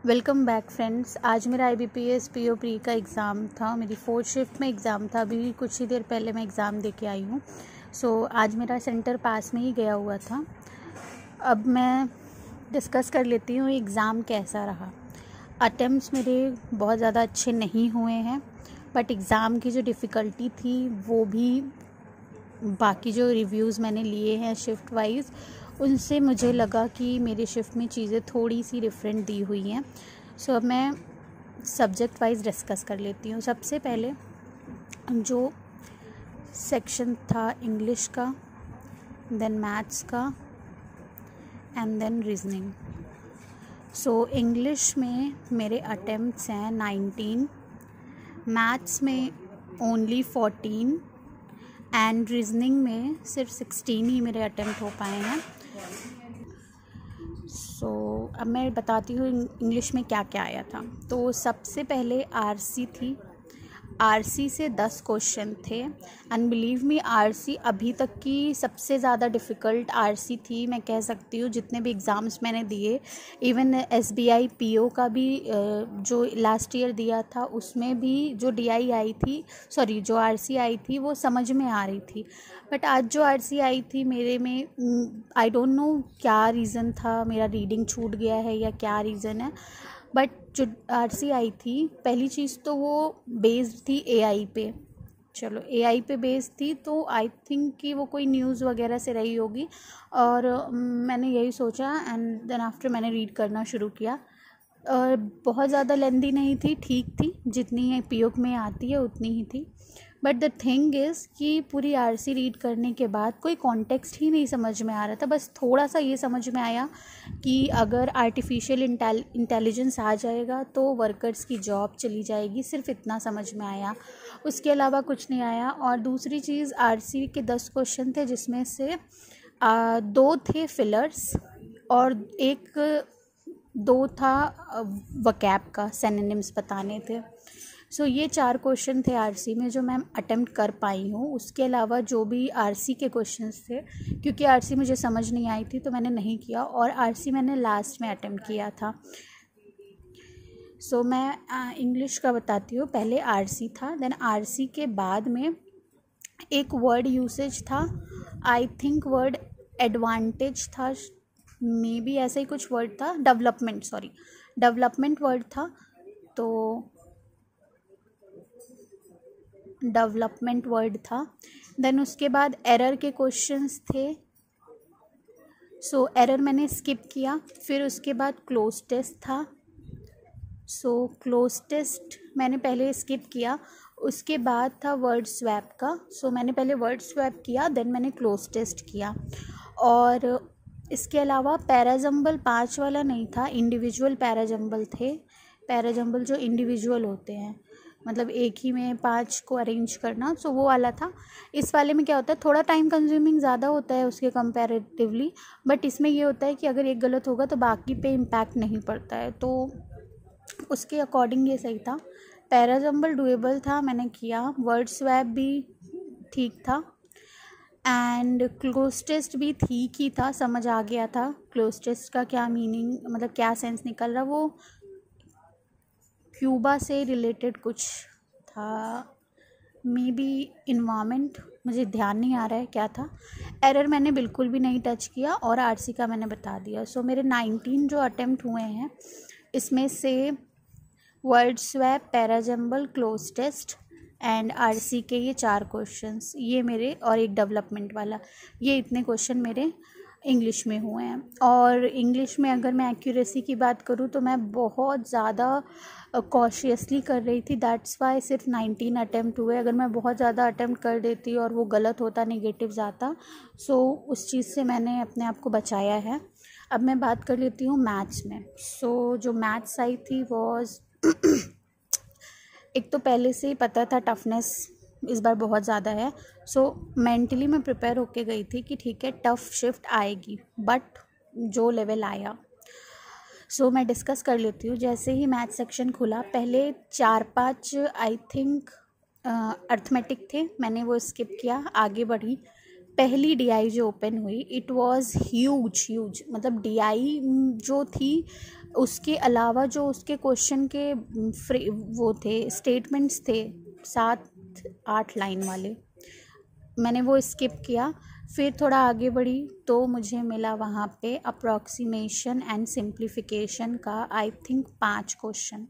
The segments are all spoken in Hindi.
Welcome back friends. आज मेरा IBPS PO प्री का एग्ज़ाम था। मेरी 4th शिफ्ट में एग्ज़ाम था। अभी कुछ ही देर पहले मैं एग्ज़ाम दे के आई हूँ। आज मेरा सेंटर पास में ही गया हुआ था। अब मैं डिस्कस कर लेती हूँ एग्ज़ाम कैसा रहा। अटेम्प्ट्स मेरे बहुत ज़्यादा अच्छे नहीं हुए हैं, बट एग्ज़ाम की जो डिफ़िकल्टी थी वो भी बाकी जो रिव्यूज़ मैंने लिए हैं शिफ्ट वाइज, उनसे मुझे लगा कि मेरी शिफ्ट में चीज़ें थोड़ी सी डिफरेंट दी हुई हैं। अब मैं सब्जेक्ट वाइज डिस्कस कर लेती हूँ। सबसे पहले जो सेक्शन था इंग्लिश का, देन मैथ्स का एंड देन रीजनिंग। इंग्लिश में मेरे अटेम्प्ट्स हैं 19, मैथ्स में ओनली 14 एंड रीजनिंग में सिर्फ 16 ही मेरे अटेम्प्ट हो पाए हैं। अब मैं बताती हूँ इंग्लिश में क्या क्या आया था। तो सबसे पहले आरसी थी। आरसी से 10 क्वेश्चन थे एंड बिलीव मी, आरसी अभी तक की सबसे ज़्यादा डिफ़िकल्ट आरसी थी, मैं कह सकती हूँ। जितने भी एग्ज़ाम्स मैंने दिए, इवन SBI PO का भी जो लास्ट ईयर दिया था, उसमें भी जो DI आई थी, जो आरसी आई थी वो समझ में आ रही थी। बट आज जो आरसी आई थी मेरे में, आई डोंट नो क्या रीज़न था, मेरा रीडिंग छूट गया है या क्या रीज़न है, बट जो आरसी आई थी, पहली चीज़ तो वो बेस्ड थी AI पे। चलो AI पे बेस्ड थी तो आई थिंक कि वो कोई न्यूज़ वगैरह से रही होगी, और मैंने यही सोचा एंड देन आफ्टर मैंने रीड करना शुरू किया। बहुत ज़्यादा लेंदी नहीं थी, ठीक थी, जितनी PO में आती है उतनी ही थी। बट द थिंग इज़ कि पूरी आरसी रीड करने के बाद कोई कॉन्टेक्स्ट ही नहीं समझ में आ रहा था। बस थोड़ा सा ये समझ में आया कि अगर आर्टिफिशियल इंटेलिजेंस आ जाएगा तो वर्कर्स की जॉब चली जाएगी, सिर्फ इतना समझ में आया, उसके अलावा कुछ नहीं आया। और दूसरी चीज़, आरसी के 10 क्वेश्चन थे जिसमें से 2 थे फिलर्स और 2 था वकैब का, सिनोनिम्स बताने थे। ये 4 क्वेश्चन थे आरसी में जो मैं अटेम्प्ट कर पाई हूँ। उसके अलावा जो भी आरसी के क्वेश्चंस थे, क्योंकि आरसी मुझे समझ नहीं आई थी तो मैंने नहीं किया, और आरसी मैंने लास्ट में अटेम्प्ट किया था। मैं इंग्लिश का बताती हूँ। पहले आरसी था, देन आरसी के बाद में एक वर्ड यूसेज था, आई थिंक वर्ड एडवांटेज था, मे बी ऐसा ही कुछ वर्ड था, डेवलपमेंट वर्ड था। तो डेवलपमेंट वर्ड था। देन उसके बाद एरर के क्वेश्चंस थे, एरर मैंने स्किप किया। फिर उसके बाद क्लोज टेस्ट था, क्लोज टेस्ट मैंने पहले स्किप किया। उसके बाद था वर्ड स्वैप का, मैंने पहले वर्ड स्वैप किया, देन मैंने क्लोज टेस्ट किया। और इसके अलावा पैराजम्बल 5 वाला नहीं था, इंडिविजुअल पैराजम्बल थे। पैराजम्बल जो इंडिविजुअल होते हैं, मतलब एक ही में 5 को अरेंज करना, वो वाला था। इस वाले में क्या होता है, थोड़ा टाइम कंज्यूमिंग ज़्यादा होता है उसके कंपैरेटिवली, बट इसमें ये होता है कि अगर एक गलत होगा तो बाकी पे इम्पैक्ट नहीं पड़ता है, तो उसके अकॉर्डिंग ये सही था। पैराजम्बल डुएबल था, मैंने किया। वर्ड स्वैप भी ठीक था एंड क्लोज टेस्ट भी ठीक ही था, समझ आ गया था क्लोज टेस्ट का क्या मीनिंग, मतलब क्या सेंस निकल रहा। वो क्यूबा से रिलेटेड कुछ था, मे बी इन्वायरमेंट, मुझे ध्यान नहीं आ रहा है क्या था। एरर मैंने बिल्कुल भी नहीं टच किया और आरसी का मैंने बता दिया। मेरे 19 जो अटेम्प्ट हुए हैं, इसमें से word swap, parajumble, cloze test and RC के ये 4 क्वेश्चंस, ये मेरे, और एक डेवलपमेंट वाला, ये इतने क्वेश्चन मेरे इंग्लिश में हुए हैं। और इंग्लिश में अगर मैं एक्यूरेसी की बात करूँ तो मैं बहुत ज़्यादा कॉशियसली कर रही थी, दैट्स वाई सिर्फ 19 अटेम्प्ट हुए। अगर मैं बहुत ज़्यादा अटेम्प्ट कर देती और वो गलत होता, नेगेटिव्स आता, उस चीज़ से मैंने अपने आप को बचाया है। अब मैं बात कर लेती हूँ मैथ्स में। जो मैथ्स आई थी वॉज एक तो पहले से ही पता था टफनेस इस बार बहुत ज़्यादा है, मेंटली मैं प्रिपेयर होके गई थी कि ठीक है टफ़ शिफ्ट आएगी, बट जो लेवल आया। मैं डिस्कस कर लेती हूँ। जैसे ही मैथ सेक्शन खुला, पहले 4-5 आई थिंक अर्थमेटिक थे, मैंने वो स्किप किया, आगे बढ़ी। पहली DI जो ओपन हुई, इट वाज ह्यूज, मतलब DI जो थी उसके अलावा जो उसके क्वेश्चन के वो थे स्टेटमेंट्स थे 7-8 लाइन वाले, मैंने वो स्किप किया। फिर थोड़ा आगे बढ़ी तो मुझे मिला वहाँ पे अप्रॉक्सीमेशन एंड सिंप्लीफिकेशन का आई थिंक 5 क्वेश्चन,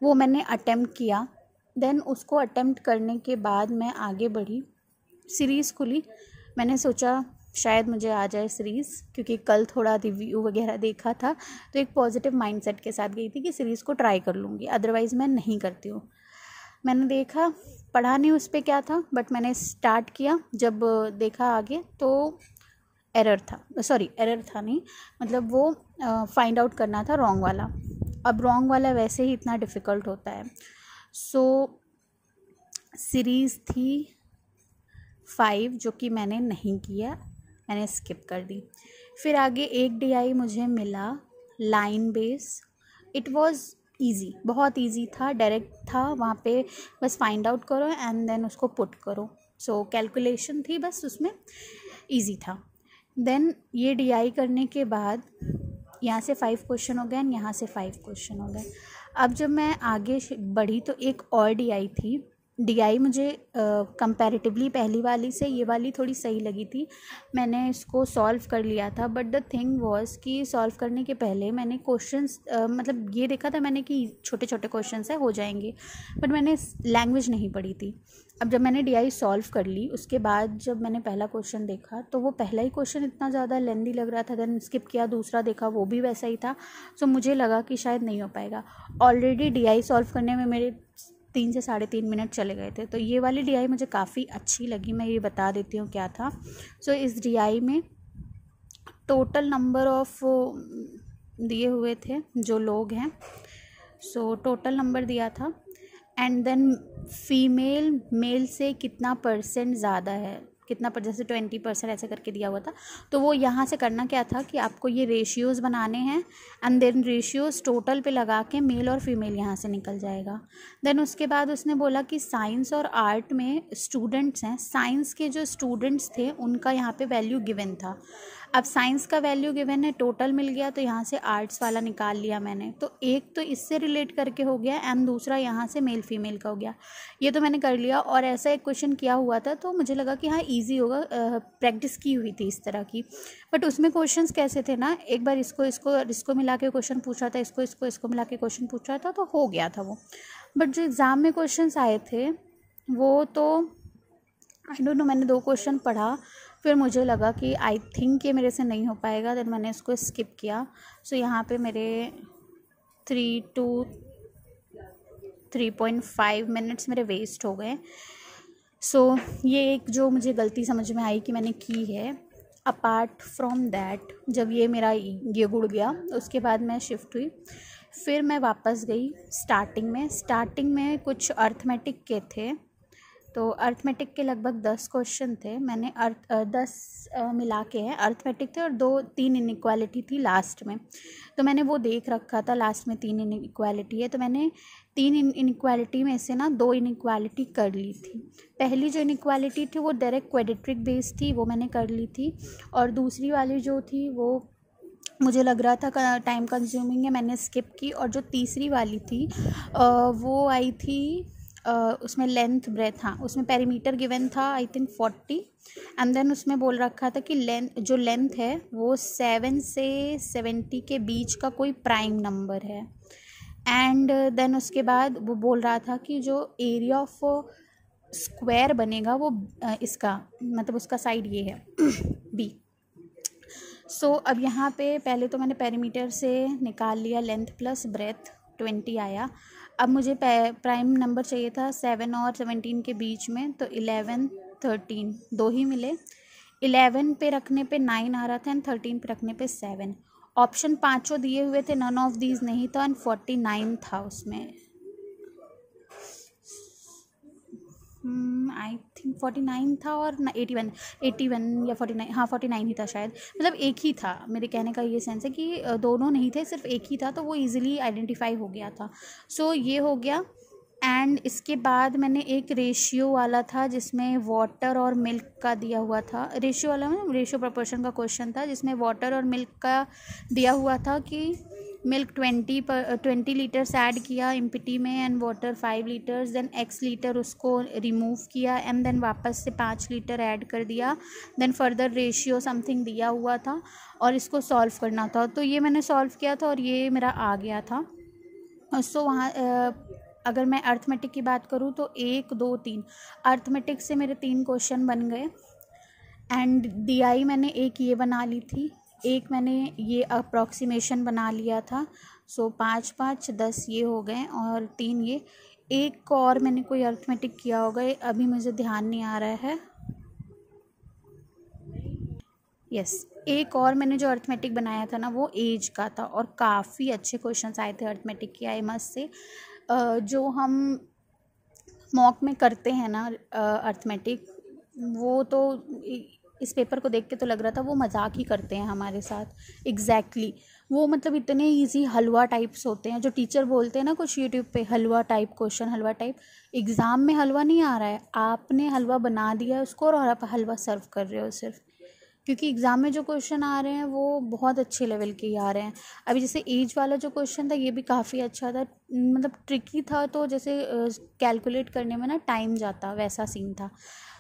वो मैंने अटेम्प्ट किया। देन उसको अटेम्प्ट करने के बाद मैं आगे बढ़ी, सीरीज़ खुली, मैंने सोचा शायद मुझे आ जाए सीरीज़, क्योंकि कल थोड़ा रिव्यू वगैरह देखा था तो एक पॉजिटिव माइंडसेट के साथ गई थी कि सीरीज़ को ट्राई कर लूँगी, अदरवाइज़ मैं नहीं करती हूँ। मैंने देखा, पढ़ा नहीं उस पर क्या था, बट मैंने स्टार्ट किया, जब देखा आगे तो एरर था, सॉरी एरर था नहीं, मतलब वो फाइंड आउट करना था रॉन्ग वाला। अब रॉन्ग वाला वैसे ही इतना डिफ़िकल्ट होता है। सो सीरीज़ थी 5 जो कि मैंने नहीं किया, मैंने स्किप कर दी। फिर आगे एक DI मुझे मिला line base, it was easy, बहुत इजी था, डायरेक्ट था, वहाँ पे बस फाइंड आउट करो एंड देन उसको पुट करो। सो कैलकुलेशन थी बस, उसमें इजी था। देन ये DI करने के बाद यहाँ से 5 क्वेश्चन हो गए एंड यहाँ से 5 क्वेश्चन हो गए। अब जब मैं आगे बढ़ी तो एक और DI थी। DI मुझे कंपैरेटिवली पहली वाली से ये वाली थोड़ी सही लगी थी, मैंने इसको सॉल्व कर लिया था। बट द थिंग वाज कि सॉल्व करने के पहले मैंने क्वेश्चंस मतलब ये देखा था मैंने कि छोटे छोटे क्वेश्चंस है, हो जाएंगे, बट मैंने लैंग्वेज नहीं पढ़ी थी। अब जब मैंने DI सॉल्व कर ली उसके बाद जब मैंने पहला क्वेश्चन देखा तो वो पहला ही क्वेश्चन इतना ज़्यादा लेंदी लग रहा था, देन स्किप किया, दूसरा देखा वो भी वैसा ही था। सो मुझे लगा कि शायद नहीं हो पाएगा। ऑलरेडी DI सॉल्व करने में मेरे 3 से 3.5 मिनट चले गए थे, तो ये वाली DI मुझे काफ़ी अच्छी लगी, मैं ये बता देती हूँ क्या था। सो इस DI में टोटल नंबर ऑफ दिए हुए थे जो लोग हैं, सो टोटल नंबर दिया था एंड देन फीमेल मेल से कितना % ज़्यादा है, कितना पर, जैसे 20% ऐसे करके दिया हुआ था। तो वो यहाँ से करना क्या था कि आपको ये रेशियोज़ बनाने हैं एंड देन रेशियोज़ टोटल पे लगा के मेल और फीमेल यहाँ से निकल जाएगा। देन उसके बाद उसने बोला कि साइंस और आर्ट में स्टूडेंट्स हैं, साइंस के जो स्टूडेंट्स थे उनका यहाँ पे वैल्यू गिवन था। अब साइंस का वैल्यू गिवन है, टोटल मिल गया, तो यहाँ से आर्ट्स वाला निकाल लिया मैंने। तो एक तो इससे रिलेट करके हो गया एंड दूसरा यहाँ से मेल फीमेल का हो गया, ये तो मैंने कर लिया। और ऐसा एक क्वेश्चन किया हुआ था तो मुझे लगा कि हाँ ईजी होगा, प्रैक्टिस की हुई थी इस तरह की। बट उसमें क्वेश्चंस कैसे थे ना, एक बार इसको मिला के क्वेश्चन पूछ रहा था, इसको मिला के क्वेश्चन पूछ रहा था, तो हो गया था वो। बट जो एग्ज़ाम में क्वेश्चंस आए थे वो तो आई डोंट नो, मैंने 2 क्वेश्चन पढ़ा, फिर मुझे लगा कि आई थिंक ये मेरे से नहीं हो पाएगा, देन मैंने इसको स्किप किया। सो यहाँ पे मेरे 3 to 3.5 मिनट्स मेरे वेस्ट हो गए। सो ये एक जो मुझे गलती समझ में आई कि मैंने की है। अपार्ट फ्रॉम दैट जब ये मेरा ये गुड़ गया उसके बाद मैं शिफ्ट हुई, फिर मैं वापस गई स्टार्टिंग में कुछ अर्थमेटिक के थे, तो अर्थमेटिक के लगभग 10 क्वेश्चन थे, मैंने 10 मिला के हैं, अर्थमेटिक थे और 2-3 इनइक्वालिटी थी लास्ट में, तो मैंने वो देख रखा था लास्ट में 3 इनइक्वालिटी है, तो मैंने 3 इनइक्वालिटी में से ना 2 इनइक्वालिटी कर ली थी। पहली जो इनइक्वालिटी थी वो डायरेक्ट क्वाड्रेटिक बेस थी, वो मैंने कर ली थी, और दूसरी वाली जो थी वो मुझे लग रहा था टाइम कंज्यूमिंग है, मैंने स्किप की। और जो तीसरी वाली थी वो आई थी उसमें लेंथ ब्रेथ, हाँ उसमें पेरीमीटर गिवन था आई थिंक 40 एंड देन उसमें बोल रखा था कि लेंथ है वो 7 से 70 के बीच का कोई प्राइम नंबर है। एंड देन उसके बाद वो बोल रहा था कि जो एरिया ऑफ स्क्वायर बनेगा वो इसका मतलब उसका साइड ये है बी। सो अब यहाँ पे पहले तो मैंने पेरीमीटर से निकाल लिया लेंथ प्लस ब्रेथ 20 आया। अब मुझे प्राइम नंबर चाहिए था 7 और 17 के बीच में, तो 11 13 2 ही मिले। 11 पे रखने पे 9 आ रहा था एंड 13 पे रखने पे 7। ऑप्शन 5 दिए हुए थे, नन ऑफ दीज नहीं था एंड 49 था उसमें, आई थिंक 49 था और 81 या 49, हाँ 49 ही था शायद, मतलब एक ही था। मेरे कहने का ये सेंस है कि दोनों नहीं थे, सिर्फ एक ही था, तो वो इजीली आइडेंटिफाई हो गया था। सो ये हो गया। एंड इसके बाद मैंने एक रेशियो वाला था जिसमें वाटर और मिल्क का दिया हुआ था, रेशियो वाला में रेशियो प्रोपोर्शन का क्वेश्चन था जिसमें वाटर और मिल्क का दिया हुआ था कि मिल्क 20 लीटर्स ऐड किया एम्प्टी में and water 5 litres, then x litre उसको रिमूव किया एंड देन वापस से 5 लीटर ऐड कर दिया, देन फर्दर रेशियो समथिंग दिया हुआ था और इसको सॉल्व करना था। तो ये मैंने सॉल्व किया था और ये मेरा आ गया था। सो वहाँ अगर मैं अर्थमेटिक की बात करूँ तो 1 2 3 अर्थमेटिक से मेरे 3 क्वेश्चन बन गए एंड DI मैंने एक ये बना ली थी, एक मैंने ये अप्रॉक्सीमेशन बना लिया था। सो 5 5 10 ये हो गए और 3 ये। एक और मैंने कोई अर्थमेटिक किया होगा, अभी मुझे ध्यान नहीं आ रहा है। यस, एक और मैंने जो अर्थमेटिक बनाया था ना वो एज का था और काफ़ी अच्छे क्वेश्चंस आए थे अर्थमेटिक के आई मस्ट से। जो हम मॉक में करते हैं ना अर्थमेटिक, वो तो इस पेपर को देख के तो लग रहा था वो मजाक ही करते हैं हमारे साथ। एग्जैक्टली वो मतलब इतने इजी हलवा टाइप्स होते हैं जो टीचर बोलते हैं ना कुछ यूट्यूब पे, हलवा टाइप क्वेश्चन, हलवा टाइप। एग्ज़ाम में हलवा नहीं आ रहा है, आपने हलवा बना दिया उसको और आप हलवा सर्व कर रहे हो सिर्फ, क्योंकि एग्ज़ाम में जो क्वेश्चन आ रहे हैं वो बहुत अच्छे लेवल के ही आ रहे हैं। अभी जैसे एज वाला जो क्वेश्चन था ये भी काफ़ी अच्छा था, मतलब ट्रिकी था, तो जैसे कैलकुलेट करने में ना टाइम जाता वैसा सीन था।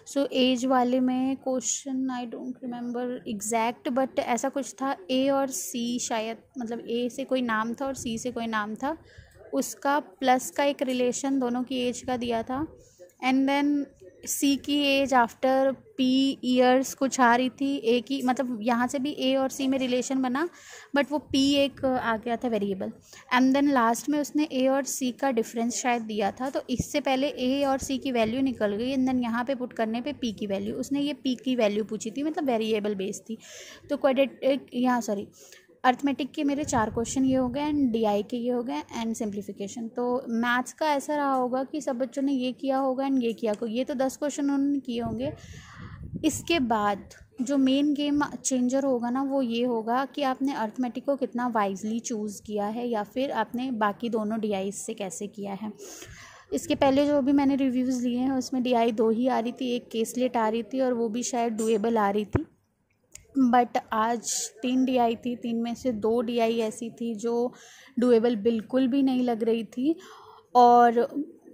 सो एज वाले में question I don't remember exact, but ऐसा कुछ था A और C शायद, मतलब A से कोई नाम था और C से कोई नाम था, उसका प्लस का एक रिलेशन दोनों की एज का दिया था एंड देन C की एज आफ्टर P ईयर्स कुछ आ रही थी, A की मतलब यहाँ से भी A और C में रिलेशन बना बट वो P एक आ गया था वेरिएबल एंड देन लास्ट में उसने A और C का डिफरेंस शायद दिया था, तो इससे पहले A और C की वैल्यू निकल गई एंड देन यहाँ पे पुट करने पे P की वैल्यू, उसने ये P की वैल्यू पूछी थी, मतलब वेरिएबल बेस थी। तो क्वाड्रेटिक यहाँ सॉरी अर्थमेटिक के मेरे 4 क्वेश्चन ये हो गए एंड DI के ये हो गए एंड सिंप्लीफिकेशन। तो मैथ्स का ऐसा रहा होगा कि सब बच्चों ने ये किया होगा एंड ये किया, ये तो 10 क्वेश्चन उन्होंने किए होंगे। इसके बाद जो मेन गेम चेंजर होगा ना वो ये होगा कि आपने अर्थमेटिक को कितना वाइजली चूज़ किया है या फिर आपने बाकी दोनों DI से कैसे किया है। इसके पहले जो भी मैंने रिव्यूज़ लिए हैं उसमें DI 2 ही आ रही थी, एक केसलेट आ रही थी और वो भी शायद डुएबल आ रही थी, बट आज 3 DI थी, 3 में से 2 DI ऐसी थी जो डुएबल बिल्कुल भी नहीं लग रही थी और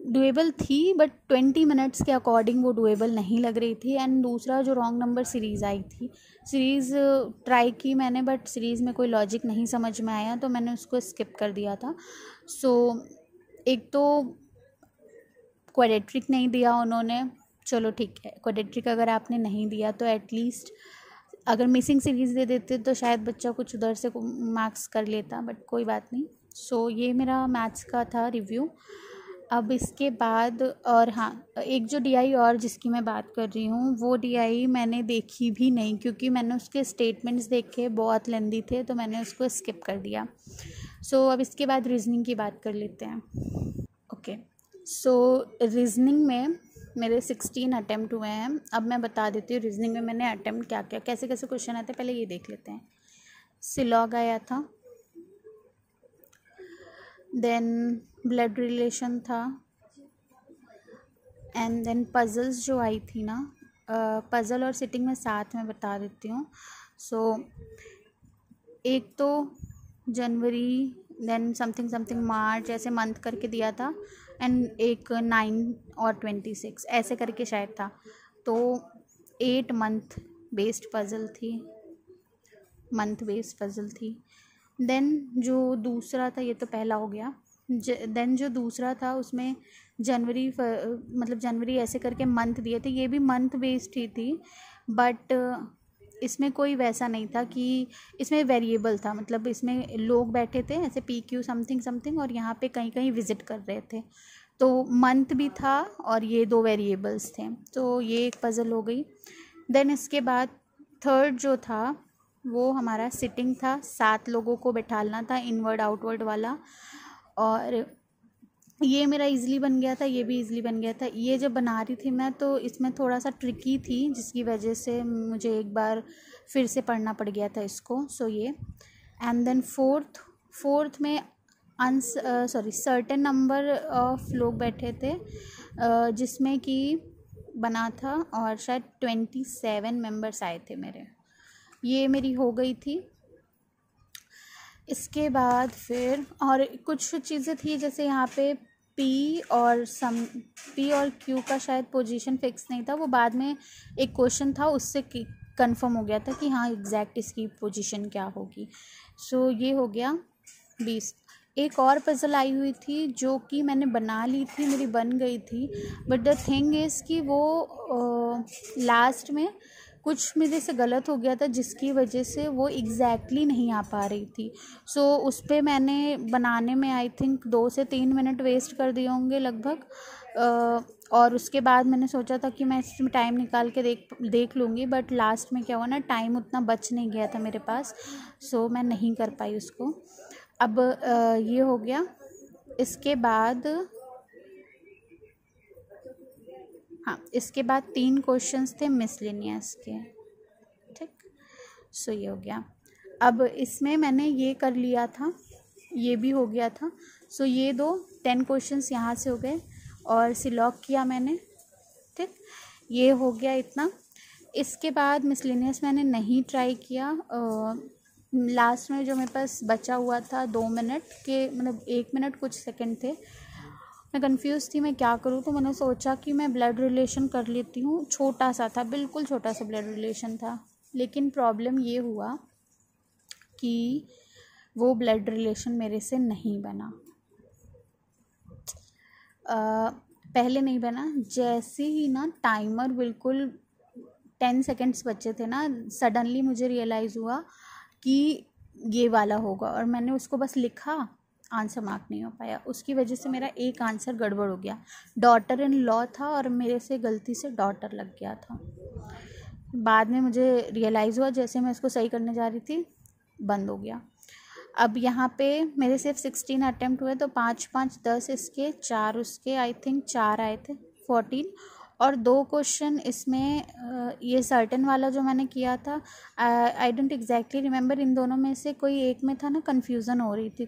डुएबल थी बट 20 मिनट्स के अकॉर्डिंग वो डुएबल नहीं लग रही थी। एंड दूसरा जो रॉन्ग नंबर सीरीज़ आई थी, सीरीज़ ट्राई की मैंने बट सीरीज़ में कोई लॉजिक नहीं समझ में आया तो मैंने उसको स्किप कर दिया था। सो एक तो क्वाड्रेटिक नहीं दिया उन्होंने, चलो ठीक है, क्वाड्रेटिक अगर आपने नहीं दिया तो एटलीस्ट अगर मिसिंग सीरीज़ दे देते तो शायद बच्चा कुछ उधर से मार्क्स कर लेता, बट कोई बात नहीं। सो ये मेरा मैथ्स का था रिव्यू। अब इसके बाद और हाँ, एक जो DI और जिसकी मैं बात कर रही हूँ वो DI मैंने देखी भी नहीं क्योंकि मैंने उसके स्टेटमेंट्स देखे बहुत लेंदी थे तो मैंने उसको स्किप कर दिया। सो अब इसके बाद रीजनिंग की बात कर लेते हैं। ओके, सो रीजनिंग में मेरे 16 अटैम्प्ट हुए हैं। अब मैं बता देती हूँ रीजनिंग में मैंने अटैम्प्ट क्या क्या, कैसे कैसे क्वेश्चन आते हैं, पहले ये देख लेते हैं। सिलॉग आया था, देन ब्लड रिलेशन था एंड देन पजल्स जो आई थी ना, पजल और सिटिंग में साथ में बता देती हूँ। सो एक तो जनवरी, देन समथिंग समथिंग मार्च, ऐसे मंथ करके दिया था एंड एक 9 और 26 ऐसे करके शायद था, तो 8 मंथ बेस्ड पजल थी, मंथ बेस्ड पजल थी। देन जो दूसरा था, ये तो पहला हो गया, देन जो दूसरा था उसमें जनवरी मतलब जनवरी ऐसे करके मंथ दिए थे, ये भी मंथ बेस्ड ही थी बट इसमें कोई वैसा नहीं था कि इसमें वेरिएबल था, मतलब इसमें लोग बैठे थे ऐसे PQ समथिंग समथिंग और यहाँ पे कहीं कहीं विजिट कर रहे थे, तो मंथ भी था और ये 2 वेरिएबल्स थे, तो ये एक पज़ल हो गई। देन इसके बाद थर्ड जो था वो हमारा सिटिंग था, 7 लोगों को बैठालना था, इनवर्ड आउटवर्ड वाला, और ये मेरा इजीली बन गया था, ये भी इजीली बन गया था। ये जब बना रही थी मैं तो इसमें थोड़ा सा ट्रिकी थी जिसकी वजह से मुझे एक बार फिर से पढ़ना पड़ गया था इसको। सो ये एंड देन फोर्थ में सर्टेन नंबर ऑफ लोग बैठे थे जिसमें कि बना था और शायद 27 मेंबर्स आए थे मेरे, ये मेरी हो गई थी। इसके बाद फिर और कुछ चीज़ें थी, जैसे यहाँ पे पी और क्यू का शायद पोजीशन फिक्स नहीं था, वो बाद में एक क्वेश्चन था उससे कंफर्म हो गया था कि हाँ एग्जैक्ट इसकी पोजीशन क्या होगी। सो ये हो गया 20। एक और पज़ल आई हुई थी जो कि मैंने बना ली थी, मेरी बन गई थी, बट द थिंग इज़ कि वो लास्ट में कुछ मेरे से गलत हो गया था जिसकी वजह से वो एग्जैक्टली नहीं आ पा रही थी। सो उस पर मैंने बनाने में आई थिंक 2 से 3 मिनट वेस्ट कर दिए होंगे लगभग। और उसके बाद मैंने सोचा था कि मैं इसमें टाइम निकाल के देख लूँगी, बट लास्ट में क्या हुआ ना, टाइम उतना बच नहीं गया था मेरे पास, सो मैं नहीं कर पाई उसको। अब ये हो गया। इसके बाद हाँ, इसके बाद 3 क्वेश्चंस थे मिसलेनियस के, ठीक। सो ये हो गया। अब इसमें मैंने ये कर लिया था, ये भी हो गया था। सो ये 10 क्वेश्चंस यहाँ से हो गए और सिलॉक किया मैंने, ठीक। ये हो गया इतना। इसके बाद मिसलेनियस मैंने नहीं ट्राई किया। लास्ट में जो मेरे पास बचा हुआ था 2 मिनट के, मतलब 1 मिनट कुछ सेकंड थे, मैं कंफ्यूज थी मैं क्या करूँ, तो मैंने सोचा कि मैं ब्लड रिलेशन कर लेती हूँ। छोटा सा था, बिल्कुल छोटा सा ब्लड रिलेशन था, लेकिन प्रॉब्लम ये हुआ कि वो ब्लड रिलेशन मेरे से नहीं बना। पहले नहीं बना, जैसे ही ना टाइमर बिल्कुल 10 सेकेंड्स बचे थे ना, सडनली मुझे रियलाइज़ हुआ कि ये वाला होगा, और मैंने उसको बस लिखा, आंसर मार्क नहीं हो पाया। उसकी वजह से मेरा एक आंसर गड़बड़ हो गया। डॉटर इन लॉ था और मेरे से गलती से डॉटर लग गया था। बाद में मुझे रियलाइज़ हुआ, जैसे मैं इसको सही करने जा रही थी बंद हो गया। अब यहाँ पे मेरे सिर्फ 16 अटैम्प्ट हुए, तो 5 5 10 इसके, 4 उसके, आई थिंक 4 आए थे, 14। और 2 क्वेश्चन इसमें ये सर्टेन वाला जो मैंने किया था, आई डोंट एग्जैक्टली रिमेंबर, इन दोनों में से कोई एक में था ना, कन्फ्यूज़न हो रही थी,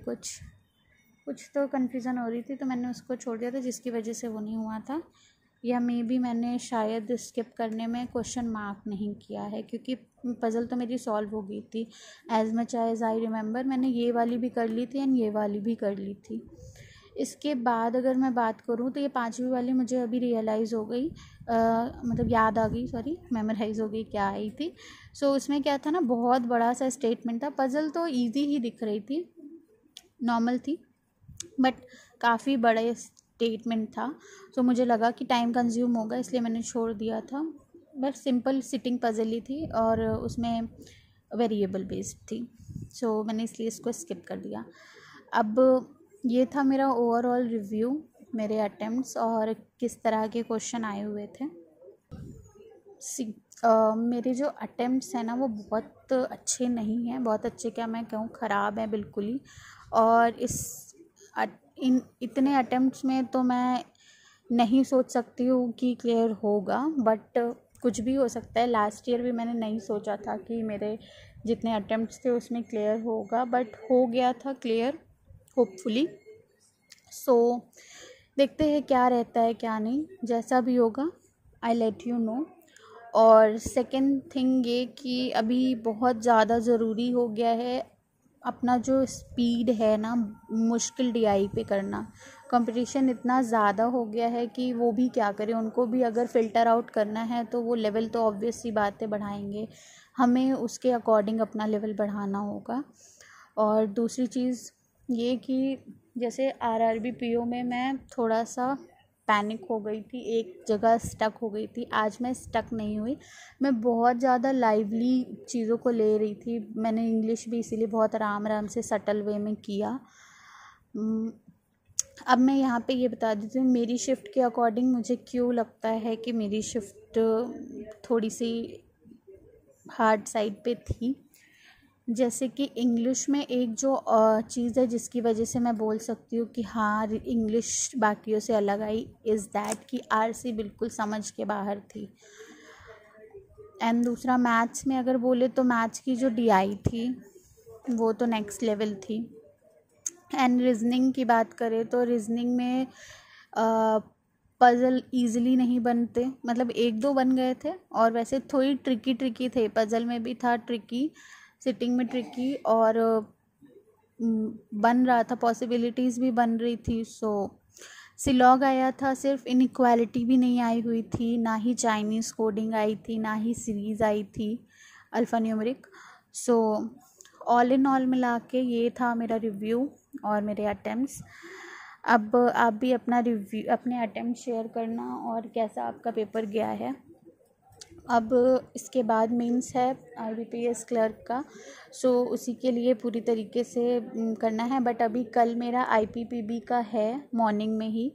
कुछ तो कन्फ्यूज़न हो रही थी, तो मैंने उसको छोड़ दिया था, जिसकी वजह से वो नहीं हुआ था। या मे बी मैंने शायद स्किप करने में क्वेश्चन मार्क नहीं किया है, क्योंकि पज़ल तो मेरी सॉल्व हो गई थी। As much as I remember मैंने ये वाली भी कर ली थी एंड ये वाली भी कर ली थी। इसके बाद अगर मैं बात करूँ तो ये 5वीं वाली मुझे अभी रियलाइज़ हो गई, मतलब याद आ गई, सॉरी, मेमोराइज़ हो गई क्या आई थी। सो उसमें क्या था ना, बहुत बड़ा सा स्टेटमेंट था। पज़ल तो ईजी ही दिख रही थी, नॉर्मल थी, बट काफ़ी बड़ा स्टेटमेंट था। सो मुझे लगा कि टाइम कंज्यूम होगा, इसलिए मैंने छोड़ दिया था। बस सिंपल सिटिंग पज़ल ही थी और उसमें वेरिएबल बेस्ड थी, सो मैंने इसलिए इसको स्किप कर दिया। अब ये था मेरा ओवरऑल रिव्यू, मेरे अटेम्प्ट्स और किस तरह के क्वेश्चन आए हुए थे। मेरे जो अटेम्प्ट्स हैं ना, वो बहुत अच्छे नहीं हैं, बहुत अच्छे क्या मैं कहूँ, ख़राब हैं बिल्कुल ही। और इन इतने अटेम्प्ट्स में तो मैं नहीं सोच सकती हूँ कि क्लियर होगा, बट कुछ भी हो सकता है। लास्ट ईयर भी मैंने नहीं सोचा था कि मेरे जितने अटेम्प्ट्स थे उसमें क्लियर होगा, बट हो गया था क्लियर, होपफुली। सो देखते हैं क्या रहता है क्या नहीं, जैसा भी होगा आई लेट यू नो। और सेकंड थिंग ये कि अभी बहुत ज़्यादा ज़रूरी हो गया है अपना जो स्पीड है ना, मुश्किल DI पे करना। कंपटीशन इतना ज़्यादा हो गया है कि वो भी क्या करें, उनको भी अगर फ़िल्टर आउट करना है तो वो लेवल तो ऑब्वियस सी बात है बढ़ाएंगे, हमें उसके अकॉर्डिंग अपना लेवल बढ़ाना होगा। और दूसरी चीज़ ये कि जैसे RRB PO में मैं थोड़ा सा पैनिक हो गई थी, एक जगह स्टक हो गई थी। आज मैं स्टक नहीं हुई, मैं बहुत ज़्यादा लाइवली चीज़ों को ले रही थी। मैंने इंग्लिश भी इसीलिए बहुत आराम आराम से सटल वे में किया। अब मैं यहाँ पे ये बता देती हूँ मेरी शिफ्ट के अकॉर्डिंग मुझे क्यों लगता है कि मेरी शिफ्ट थोड़ी सी हार्ड साइड पे थी। जैसे कि इंग्लिश में एक जो चीज़ है जिसकी वजह से मैं बोल सकती हूँ कि हाँ इंग्लिश बाकियों से अलग आई, इज़ दैट कि RC बिल्कुल समझ के बाहर थी। एंड दूसरा मैथ्स में अगर बोले तो मैथ्स की जो DI थी वो तो नेक्स्ट लेवल थी। एंड रीजनिंग की बात करें तो रीजनिंग में पज़ल ईज़िली नहीं बनते, मतलब 1-2 बन गए थे, और वैसे थोड़ी ट्रिकी थे। पज़ल में भी था ट्रिकी, सिटिंग में ट्रिकी, और बन रहा था, पॉसिबिलिटीज़ भी बन रही थी। सो सिलॉग आया था, सिर्फ इनइक्वालिटी भी नहीं आई हुई थी, ना ही चाइनीज़ कोडिंग आई थी, ना ही सीरीज़ आई थी alphanumeric. So all in all मिला के ये था मेरा रिव्यू और मेरे अटेम्प्ट्स। अब आप भी अपना रिव्यू, अपने अटेम्प्ट शेयर करना और कैसा आपका पेपर गया है। अब इसके बाद मेंस है IBPS क्लर्क का, सो उसी के लिए पूरी तरीके से करना है। बट अभी कल मेरा IPPB का है मॉर्निंग में ही,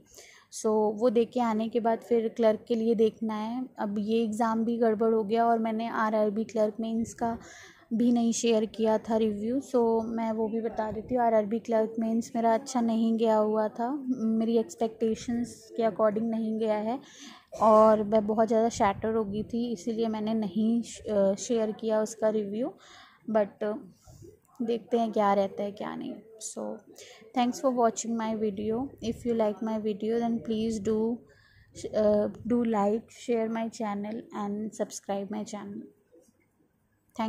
सो वो दे के आने के बाद फिर क्लर्क के लिए देखना है। अब ये एग्ज़ाम भी गड़बड़ हो गया और मैंने RRB क्लर्क मेंस का भी नहीं शेयर किया था रिव्यू, सो मैं वो भी बता देती हूँ। RRB क्लर्क मेंस मेरा अच्छा नहीं गया हुआ था, मेरी एक्सपेक्टेशंस के अकॉर्डिंग नहीं गया है और मैं बहुत ज़्यादा शैटर हो गई थी, इसीलिए मैंने नहीं शेयर किया उसका रिव्यू। बट देखते हैं क्या रहता है क्या नहीं। So thanks for watching my video. If you like my video then please do like, share my channel and subscribe my channel.